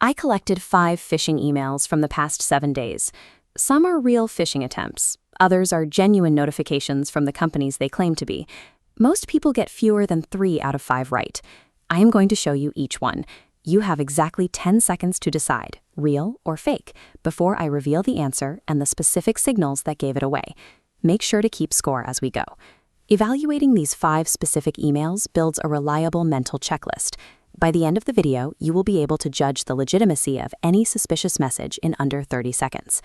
I collected 5 phishing emails from the past 7 days. Some are real phishing attempts. Others are genuine notifications from the companies they claim to be. Most people get fewer than 3 out of 5 right. I am going to show you each one. You have exactly 10 seconds to decide, real or fake, before I reveal the answer and the specific signals that gave it away. Make sure to keep score as we go. Evaluating these 5 specific emails builds a reliable mental checklist. By the end of the video, you will be able to judge the legitimacy of any suspicious message in under 30 seconds.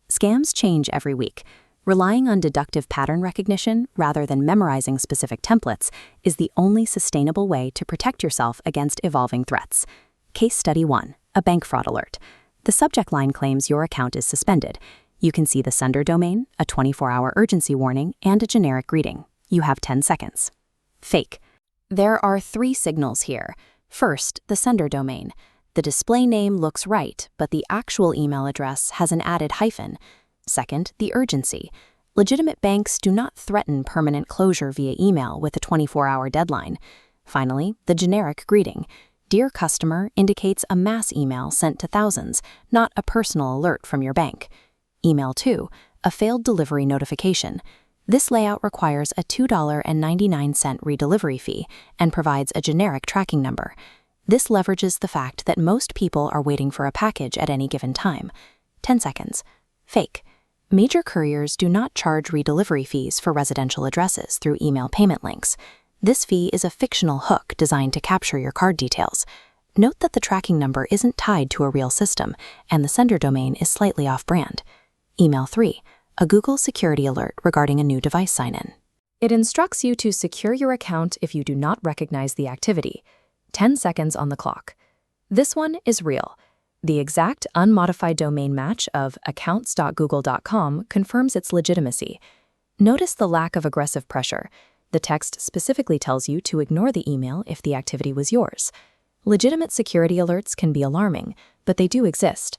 Scams change every week. Relying on deductive pattern recognition rather than memorizing specific templates is the only sustainable way to protect yourself against evolving threats. Case Study 1, a bank fraud alert. The subject line claims your account is suspended. You can see the sender domain, a 24-hour urgency warning, and a generic greeting. You have 10 seconds. Fake. There are 3 signals here. First, the sender domain. The display name looks right, but the actual email address has an added hyphen. Second, the urgency. Legitimate banks do not threaten permanent closure via email with a 24-hour deadline. Finally, the generic greeting. Dear customer indicates a mass email sent to thousands, not a personal alert from your bank. Email 2, a failed delivery notification. This layout requires a $2.99 redelivery fee and provides a generic tracking number. This leverages the fact that most people are waiting for a package at any given time. 10 seconds. Fake. Major couriers do not charge redelivery fees for residential addresses through email payment links. This fee is a fictional hook designed to capture your card details. Note that the tracking number isn't tied to a real system, and the sender domain is slightly off-brand. Email 3. A Google security alert regarding a new device sign-in. It instructs you to secure your account if you do not recognize the activity. 10 seconds on the clock. This one is real. The exact unmodified domain match of accounts.google.com confirms its legitimacy. Notice the lack of aggressive pressure. The text specifically tells you to ignore the email if the activity was yours. Legitimate security alerts can be alarming, but they do exist.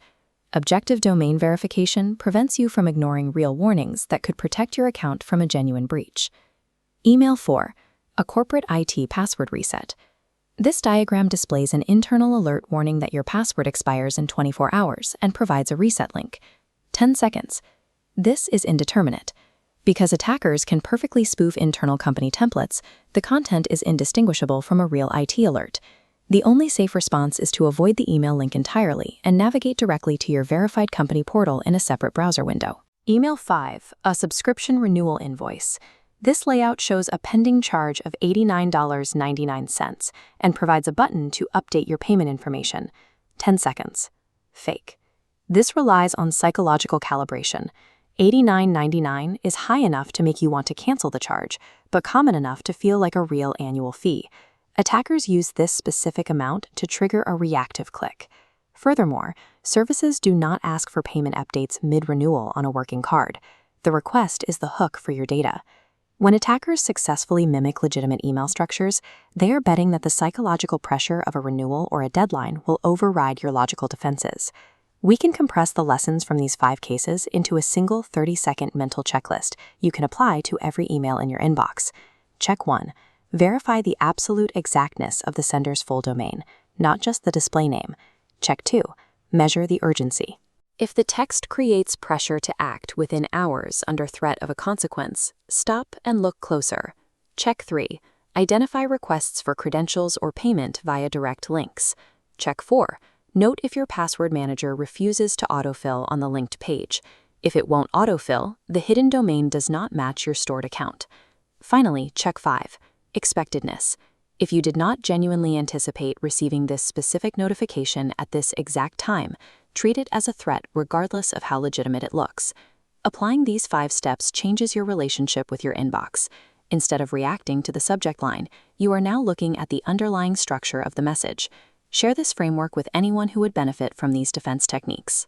Objective domain verification prevents you from ignoring real warnings that could protect your account from a genuine breach. Email 4, a corporate IT password reset. This diagram displays an internal alert warning that your password expires in 24 hours and provides a reset link. 10 seconds. This is indeterminate. Because attackers can perfectly spoof internal company templates, the content is indistinguishable from a real IT alert. The only safe response is to avoid the email link entirely and navigate directly to your verified company portal in a separate browser window. Email 5, a subscription renewal invoice. This layout shows a pending charge of $89.99 and provides a button to update your payment information. 10 seconds. Fake. This relies on psychological calibration. $89.99 is high enough to make you want to cancel the charge, but common enough to feel like a real annual fee. Attackers use this specific amount to trigger a reactive click. Furthermore, services do not ask for payment updates mid-renewal on a working card. The request is the hook for your data. When attackers successfully mimic legitimate email structures, they are betting that the psychological pressure of a renewal or a deadline will override your logical defenses. We can compress the lessons from these 5 cases into a single 30-second mental checklist you can apply to every email in your inbox. Check 1. Verify the absolute exactness of the sender's full domain, not just the display name. Check 2. Measure the urgency. If the text creates pressure to act within hours under threat of a consequence, stop and look closer. Check 3. Identify requests for credentials or payment via direct links. Check 4. Note if your password manager refuses to autofill on the linked page. If it won't autofill, the hidden domain does not match your stored account. Finally, check 5. Expectedness. If you did not genuinely anticipate receiving this specific notification at this exact time, treat it as a threat regardless of how legitimate it looks. Applying these 5 steps changes your relationship with your inbox. Instead of reacting to the subject line, you are now looking at the underlying structure of the message. Share this framework with anyone who would benefit from these defense techniques.